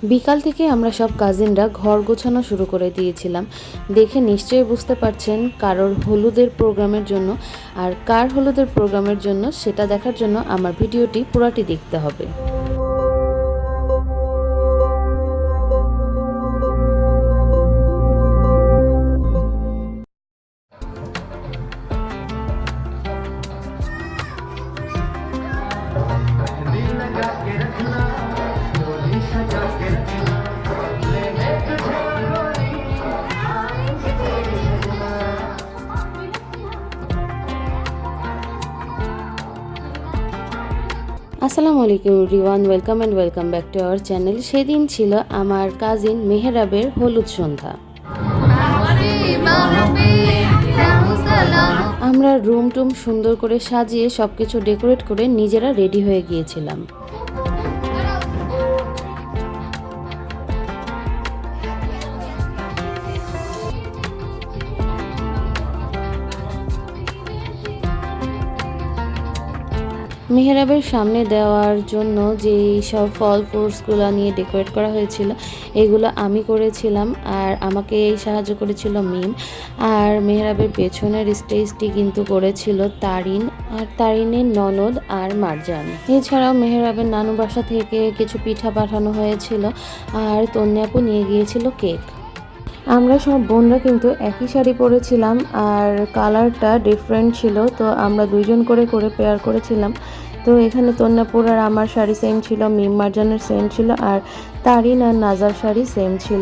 বিকাল থেকে আমরা সব কাজিনরা ঘর গোছানো শুরু করে দিয়েছিলাম। দেখে নিশ্চয়ই বুঝতে পারছেন কারোর হলুদের প্রোগ্রামের জন্য, আর কার হলুদের প্রোগ্রামের জন্য সেটা দেখার জন্য আমার ভিডিওটি পুরাটি দেখতে হবে। আসসালামু আলাইকুম everyone, welcome back to our channel. সেদিন ছিল আমার কাজিন মেহরাবের হলুদ সন্ধ্যা। আমরা রুম টুম সুন্দর করে সাজিয়ে সবকিছু ডেকোরেট করে নিজেরা রেডি হয়ে গিয়েছিলাম। মেহরাবের সামনে দেওয়ার জন্য যেই সব ফল ফ্রুটসগুলো নিয়ে ডেকোরেট করা হয়েছিল এগুলো আমি করেছিলাম, আর আমাকে এই সাহায্য করেছিল মিম। আর মেহরাবের পেছনের স্টেজটি কিন্তু করেছিল তারিন, আর তারিনের ননদ আর মারজান। এছাড়াও মেহরাবের নানু বাসা থেকে কিছু পিঠা পাঠানো হয়েছিল, আর তন্যাপু নিয়ে গিয়েছিল কেক। আমরা সব বোনরা কিন্তু একই শাড়ি পরেছিলাম, আর কালারটা ডিফারেন্ট ছিল, তো আমরা দুইজন করে করে পেয়ার করেছিলাম। তো এখানে তন্যাপুর আর আমার শাড়ি সেম ছিল, মিম মারজানের সেম ছিল, আর তারিন আর নাজার শাড়ি সেম ছিল।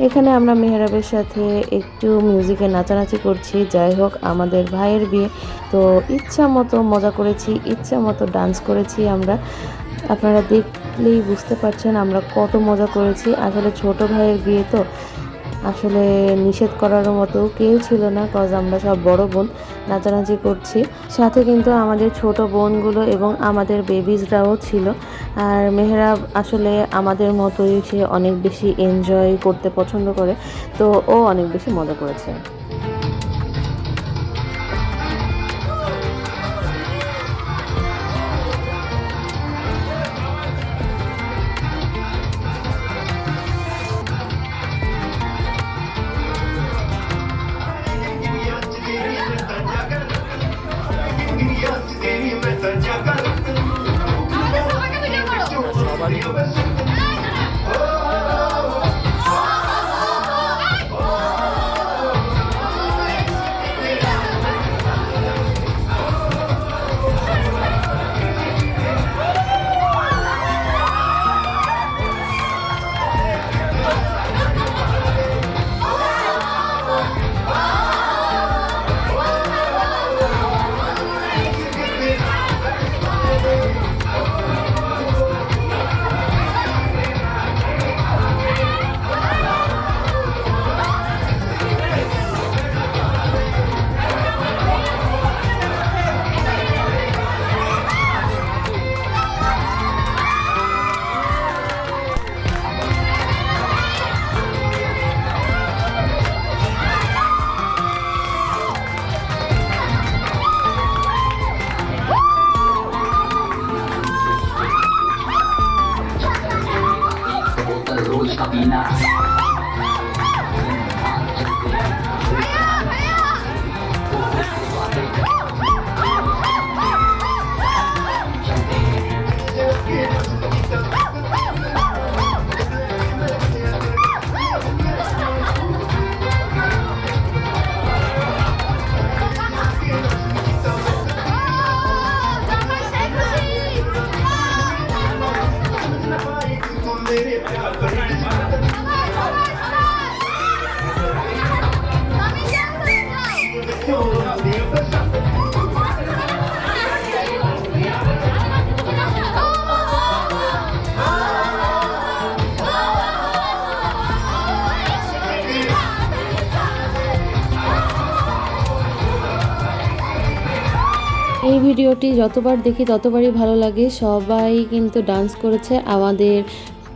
এখানে আমরা মেহরাবের সাথে একটু মিউজিকে নাচানাচি করছি। যাই হোক, আমাদের ভাইয়ের বিয়ে, তো ইচ্ছা মতো মজা করেছি, ইচ্ছা মতো ডান্স করেছি আমরা। আপনারা দেখলেই বুঝতে পারছেন আমরা কত মজা করেছি। আসলে ছোট ভাইয়ের বিয়ে তো আসলে নিষেধ করার মতো কেউ ছিল না, কজ আমরা সব বড় বোন নাচানাচি করছি। সাথে কিন্তু আমাদের ছোট বোনগুলো এবং আমাদের বেবিজরাও ছিল। আর মেহরাব আসলে আমাদের মতোই, সে অনেক বেশি এনজয় করতে পছন্দ করে, তো ও অনেক বেশি মজা করেছে। এই ভিডিওটি যতবার দেখি ততবারই ভালো লাগে। সবাই কিন্তু ডান্স করেছে, আমাদের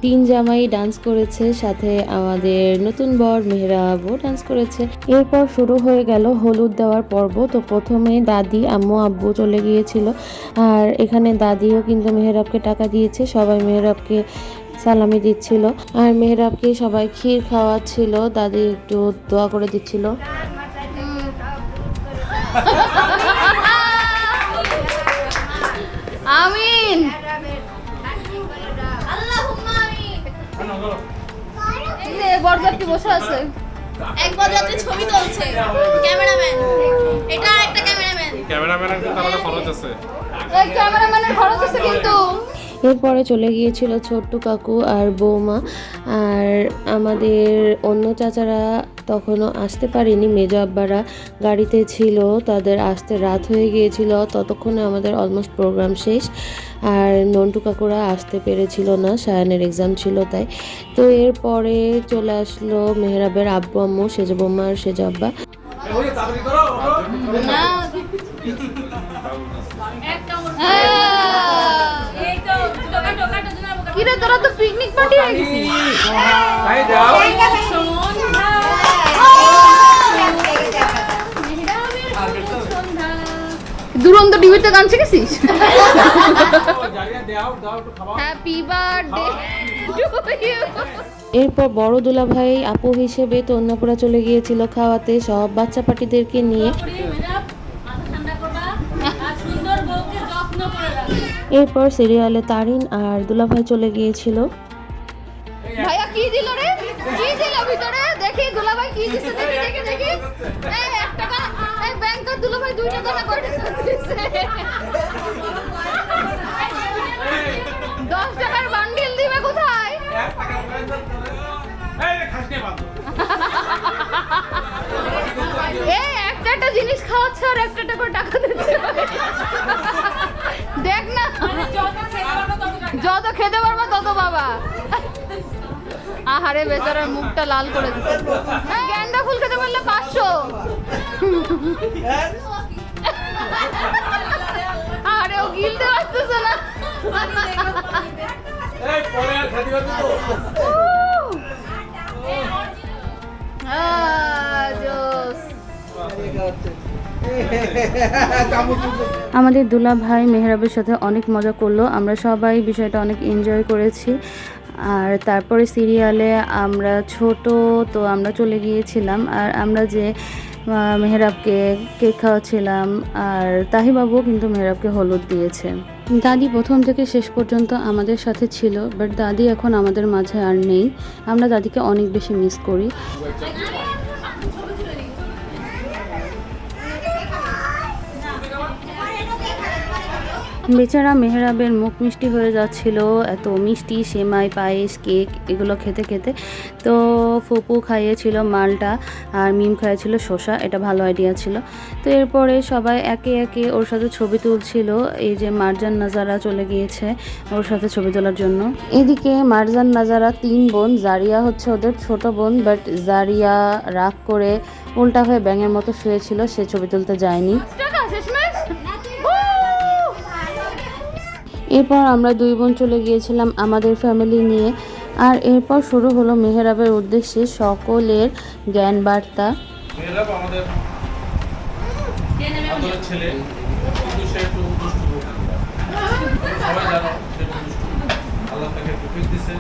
3 জামাই ডান্স করেছে, সাথে আমাদের নতুন বর মেহরাবও ডান্স করেছে। এরপর শুরু হয়ে গেল হলুদ দেওয়ার পর্ব। তো প্রথমে দাদি, আম্মু, আব্বু চলে গিয়েছিল, আর এখানে দাদিও কিন্তু মেহরাবকে টাকা দিয়েছে। সবাই মেহরাবকে সালামি দিচ্ছিল। আর মেহরাবকে সবাই ক্ষীর খাওয়াচ্ছিল, দাদি একটু দোয়া করে দিচ্ছিল। আমিন। বরযাত্রী বসে আছে, এক বরযাত্রী ছবি তুলছে, ক্যামেরাম্যান, এটা একটা ক্যামেরাম্যান, ক্যামেরাম্যানের কিন্তু আলাদা খরচ আছে। এই ক্যামেরাম্যানের খরচ আছে কিন্তু। এরপরে চলে গিয়েছিল ছোট্ট কাকু আর বৌমা, আর আমাদের অন্য চাচারা তখনও আসতে পারেনি। মেজো আব্বারা গাড়িতে ছিল, তাদের আসতে রাত হয়ে গিয়েছিল। ততক্ষণে আমাদের অলমোস্ট প্রোগ্রাম শেষ, আর নন্টু কাকুরা আসতে পেরেছিল না, সায়ানের এক্সাম ছিল তাই। তো এরপরে চলে আসলো মেহরাবের আব্বু আম্মু, সেজো বৌমা আর সেজো আব্বা। কিরে তোরা তো পিকনিক পার্টি হয়ে গেছিস। দুরন্ত টিভিতে গান শিখেছিস? Happy birthday to you. এরপর বড় দুলাভাই আপু হিসেবে তন্নাপুরা চলে গিয়েছিল খাওয়াতে সব বাচ্চা পার্টিদেরকে নিয়ে। এরপর সিরিয়ালে তারিন আর দুলাভাই চলে গিয়েছিল। ভাইয়া কি দিল রে? কি দিল ভিতরে? দেখি দুলাভাই কি দিছে, দেখি দেখি দেখি। এই 1 টাকা, এই ব্যাংকার দুলাভাই 2 টাকা না কয়টা দিছে? 10 টাকার বান্ডিল দিবে কোথায়? এই একটা জিনিস খাওয়াচ্ছে আর একটা করে টাকা দিচ্ছে। দেখ না, যত খেতে পারবো তত বাবা। আহারে বেচারার মুখটা লাল করে দিচ্ছে। গেন্দা ফুল খেতে পারলে 500। আরে ও গিলতে পারতেছে না। আমাদের দুলা ভাই মেহরাবের সাথে অনেক মজা করলো, আমরা সবাই বিষয়টা অনেক এনজয় করেছি। আর তারপরে সিরিয়ালে আমরা ছোট, তো আমরা চলে গিয়েছিলাম। আর আমরা যে মেহরাবকে কেক খাওয়াচ্ছিলাম, আর তাহিবাবু কিন্তু মেহরাবকে হলুদ দিয়েছে। দাদি প্রথম থেকে শেষ পর্যন্ত আমাদের সাথে ছিল, বাট দাদি এখন আমাদের মাঝে আর নেই। আমরা দাদিকে অনেক বেশি মিস করি। বেচারা মেহরাবের মুখ মিষ্টি হয়ে যাচ্ছিল, এত মিষ্টি সেমাই পায়েস কেক এগুলো খেতে খেতে। তো ফুপু খাইয়েছিল মালটা, আর মিম খাইয়েছিল শসা, এটা ভালো আইডিয়া ছিল। তো এরপরে সবাই একে একে ওর সাথে ছবি তুলছিল। এই যে মারজান নাজারা চলে গিয়েছে ওর সাথে ছবি তোলার জন্য। এদিকে মারজান নাজারা 3 বোন, জারিয়া হচ্ছে ওদের ছোট বোন, বাট জারিয়া রাগ করে উল্টা হয়ে ব্যাঙের মতো শুয়েছিল, সে ছবি তুলতে যায়নি। এরপর আমরা 2 বোন চলে গিয়েছিলাম আমাদের ফ্যামিলি নিয়ে। আর এরপর শুরু হলো মেহরাবের উদ্দেশ্যে সকলের জ্ঞান বার্তা। মেহরাব আমাদের আদরের ছেলে, কিন্তু সে একটু দুষ্টু। সবাই জানো সে একটু দুষ্টু। আল্লাহ তাকে তৌফিক দিয়েছে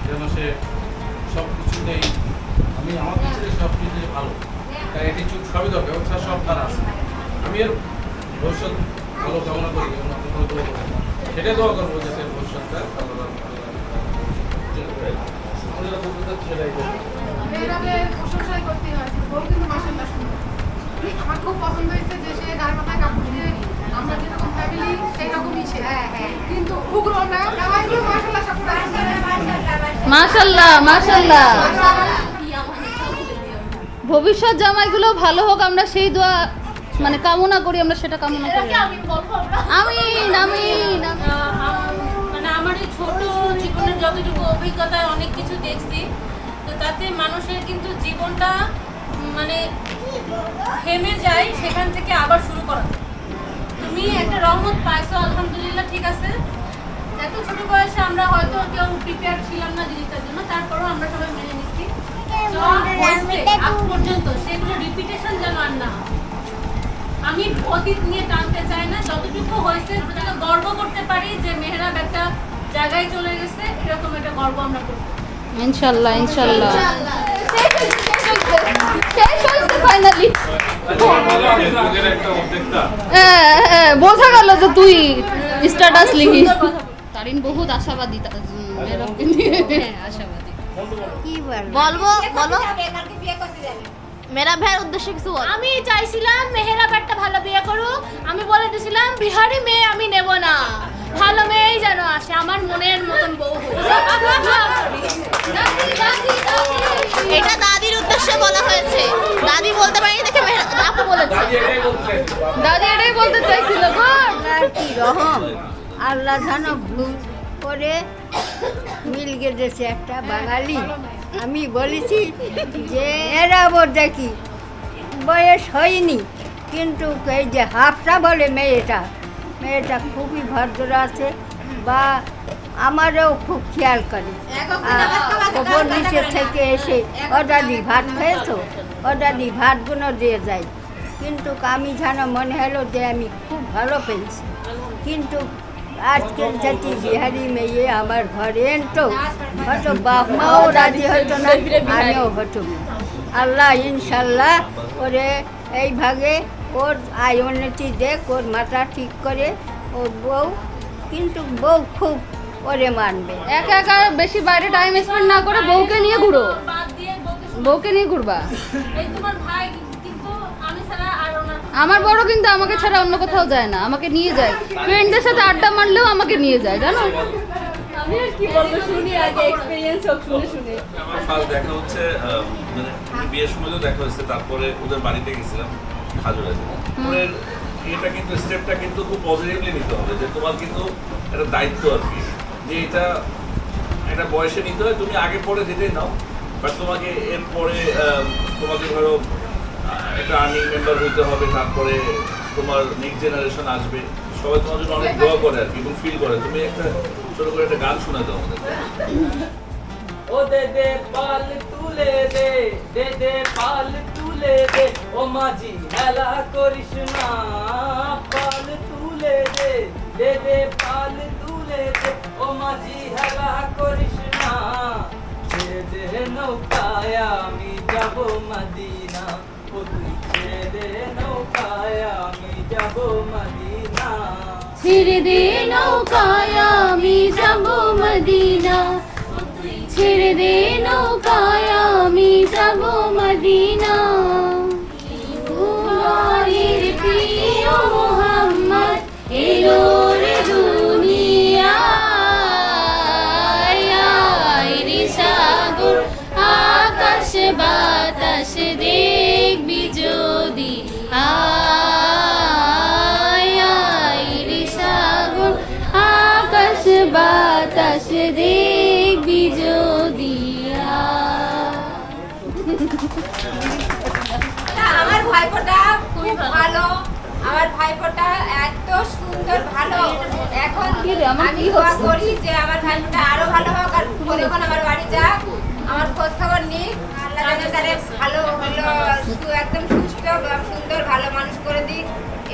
যেন সে সব কিছুতেই, আমি আমার কাছে সব কিছুতেই ভালো, তাই অ্যাটিটিউড সবই দরকার, এবং সব তার আছে। আমি এর ভবিষ্যৎ ভালো কামনা করি, এবং আপনারা দোয়া করেন, সেটাই দোয়া করবো যাতে ভবিষ্যৎটা আল্লাহ সেটাই করবো। আমার খুব পছন্দ হয়েছে যে সে গায়ে মাথায় কাপড় দিয়ে আমরা যেরকম ফ্যামিলি সেই রকমই সে, কিন্তু উগ্র না, মাশাআল্লাহ সব মাশাআল্লাহ মাশাআল্লাহ। ভবিষ্যৎ জামাইগুলো ভালো হোক, আমরা সেই দোয়া মানে কামনা করি, আমরা সেটা কামনা করি। আমিন আমিন। মানে আমার এই ছোট জীবনের যতটুকু অভিজ্ঞতায় অনেক কিছু দেখছি, তো তাতে মানুষের কিন্তু জীবনটা মানে থেমে যায়, সেখান থেকে আবার শুরু করা। তুমি একটা রহমত পাইছো, আলহামদুলিল্লাহ, ঠিক আছে। এত ছোট বয়সে আমরা হয়তো কেউ প্রিপেয়ার ছিলাম না জিনিসটার জন্য, তারপরেও আমরা সবাই মেনে নিচ্ছি। আজ পর্যন্ত সেগুলো রিপিটেশন যেন আর না। আমি অতীত নিয়ে টানতে চাই না, যতটুকু হয়েছে সেটা গর্ব করতে পারি যে মেহরাব একটা জায়গায় চলে গেছে, এরকম একটা গর্ব আমরা করবো। ইনশাল্লাহ ইনশাল্লাহ। ফাইনালি একটা বোঝা গেল যে তুই স্ট্যাটাস লিখিস। সুন্দর কথা বল। তারিন বহুত আশাবাদী আশাবাদী। বলবো বলো মেরা ভাইয়ের উদ্দেশ্যে কিছু বল। আমি চাইছিলাম মেহেরাব একটা ভালো বিয়ে করুক। আমি বলে দিয়েছিলাম বিহারি মেয়ে আমি নেব না, ভালো মেয়েই যেন আসে, আমার মনের মতন বউ হোক। এটা দাদির উদ্দেশ্যে বলা হয়েছে, দাদি বলতে পারেনি দেখে আপু বলেছে। দাদি এটাই বলতে চাইছিল গো। আর কি রহম আল্লাহ যেন ভুল করে মিল গেছে একটা বাঙালি। আমি বলেছি যে এরা বোর দেখি বয়স হয়নি, কিন্তু এই যে হাফসা বলে মেয়েটা খুবই ভদ্র আছে, বা আমারও খুব খেয়াল করে। ওপর নিচে থেকে এসে অদাদি ভাত খেয়েছো, অদাদি ভাতগুলো দিয়ে যায়। কিন্তু আমি যেন মনে হলো যে আমি খুব ভালো পেয়েছি। কিন্তু আজকের জাতি বিহারি মেয়ে আমার ঘরে এনতো, হয়তো বাপ মাও রাজি হতো না, আমিও হতো না। আল্লাহ ইনশাল্লাহ ওরে এই ভাগে ওর আয় উন্নতি দেখ, ওর মাথা ঠিক করে ওর বউ, কিন্তু বউ খুব ওরে মানবে। একা একা বেশি বাইরে টাইম স্পেন্ড না করে বউকে নিয়ে ঘুরো, বাদ দিয়ে বউকে নিয়ে ঘুরবা। এই তোমার ভাই কিন্তু আমি ছাড়া আর ওনার আমার বড় কিন্তু আমাকে ছাড়া অন্য কোথাও যায় না, আমাকে নিয়ে যায়। ফ্রেন্ডদের সাথে আড্ডা মারলেও আমাকে নিয়ে যায়, জানো। আমি আর কি বলবো, শুনি আগে এক্সপেরিয়েন্স হোক, শুনে আমার ফার্স্ট দেখা হচ্ছে মানে বিয়ের সময় তো দেখা হচ্ছে, তারপরে ওদের বাড়িতে গেছিলাম হাজুরাতে। ওদের এটা কিন্তু স্টেপটা কিন্তু খুব পজিটিভলি নিতে হবে, যে তোমার কিন্তু একটা দায়িত্ব আর কি, যে এটা একটা বয়সে নিতে হয়। তুমি আগে পরে যেতেই নাও, বাট তোমাকে এরপরে তোমাকে ধরো একটা আর্নিং মেম্বার হইতে হবে, তারপরে তোমার নেক্সট জেনারেশন আসবে, সবাই তোমার জন্য অনেক দোয়া করে আর কি, এবং ফিল করে। তুমি একটা ছোট করে একটা গান শোনা দাও আমাদের। ও দে দে পাল তুলে দে, দে দে পাল তুলে দে, ও মাঝি হেলা করিস না, পাল তুলে দে, দে দে পাল তুলে দে, ও মাঝি হেলা করিস না, ছেড়ে দে নৌকায় আমি যাব মদিনা, ও তুই ছেড়ে দে নৌকায় আমি যাব মদিনা। ছেড়ে দে নৌকায় আমি যাব মদিনা, ছেড়ে দে নৌকায় আমি যাব মদিনা। তোমার প্রিয় মোহাম্মদ এলো রে দুনিয়ায়, রে সাগর আকাশ বাতাস দেখবি যদি, রে সাগর আকাশ বাতাস দেখবি যদি। আমার ভাইপোটা খুব ভালো, আমার ভাইপোটা এত সুন্দর ভালো। এখন আমি দোয়া করি যে আমার ভাইপোটা আরো ভালো হোক, আর যখন আমার বাড়ি যাক আমার খোঁজ খবর নিক, আল্লাহ যেন তারে ভালো হলো একদম সুস্থ সুন্দর ভালো মানুষ করে দিক,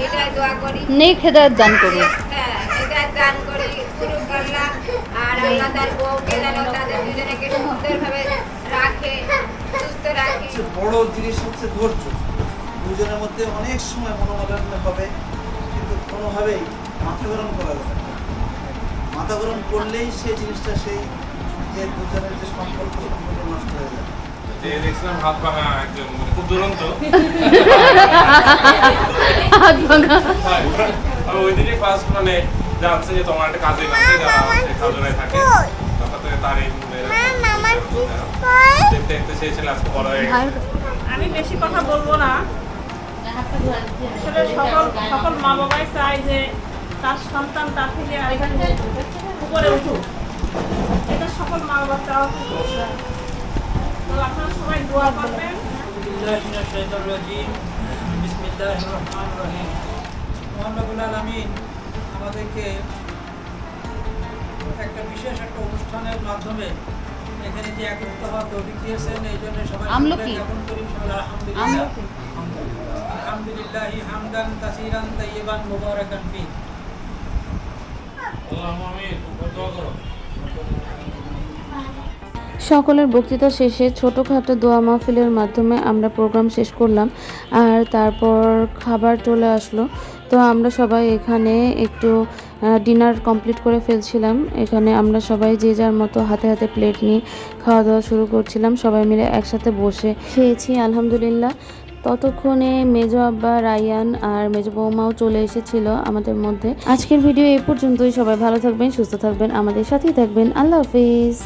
এটাই দোয়া করি। নেক হেদায়েত দান করো। হ্যাঁ, এটা দান করি পুরুষ আল্লাহ, আর আল্লাহ তার বউকে যেন তাদের দুজনেকে সুন্দরভাবে রাখে, সুস্থ রাখে। সবচেয়ে বড় জিনিস হচ্ছে ধৈর্য। দুজনের মধ্যে অনেক সময় মনোমালিন্য হবে, কিন্তু কোনোভাবেই মাথা গরম করা যাবে না। মাথা গরম করলেই সেই জিনিসটা সেই যে দুজনের যে সম্পর্ক নষ্ট হয়ে যাবে। যে দেখছিলাম হাত ভাঙা একজন, মানে খুব দুরন্ত। আমি ওই দিনই ফার্স্ট মানে জানছে যে তোমার একটা কাজে গেছে, যারা হচ্ছে খাজনায় থাকে, তারপর থেকে তার এই দেখতে দেখতে সেই ছেলে আজকে বড় হয়ে গেছে। আমি বেশি কথা বলবো না, আসলে সকল মা বাবাই চায় যে তার সন্তান তার থেকে আরেকটু উপরে উঠুক, এটা সকল মা বাবা চাওয়া। তো আপনারা সবাই দোয়া করবেন। বিসমিল্লাহির রহমানির রহিম। মহান রব্বুল আলামিন আমাদেরকে একটা বিশেষ একটা অনুষ্ঠানের মাধ্যমে এখানে যে একত্রিত হওয়ার তৌফিক দিয়েছেন, এই জন্য সবাই আমলকি। জ্ঞাপন করি আলহামদুলিল্লাহ। আলহামদুলিল্লাহি হামদান কাসীরান তাইয়িবান মুবারাকান ফি। আল্লাহুম্মা আমিন। দোয়া করো। সকলের বক্তৃতা শেষে ছোটোখাটো দোয়া মাহফিলের মাধ্যমে আমরা প্রোগ্রাম শেষ করলাম। আর তারপর খাবার চলে আসলো, তো আমরা সবাই এখানে একটু ডিনার কমপ্লিট করে ফেলছিলাম। এখানে আমরা সবাই যে যার মতো হাতে হাতে প্লেট নিয়ে খাওয়া দাওয়া শুরু করছিলাম, সবাই মিলে একসাথে বসে খেয়েছি আলহামদুলিল্লাহ। ততক্ষণে মেজো আব্বা, রায়ান আর মেজো বৌমাও চলে এসেছিল আমাদের মধ্যে। আজকের ভিডিও এই পর্যন্তই। সবাই ভালো থাকবেন, সুস্থ থাকবেন, আমাদের সাথেই থাকবেন। আল্লাহ হাফিজ।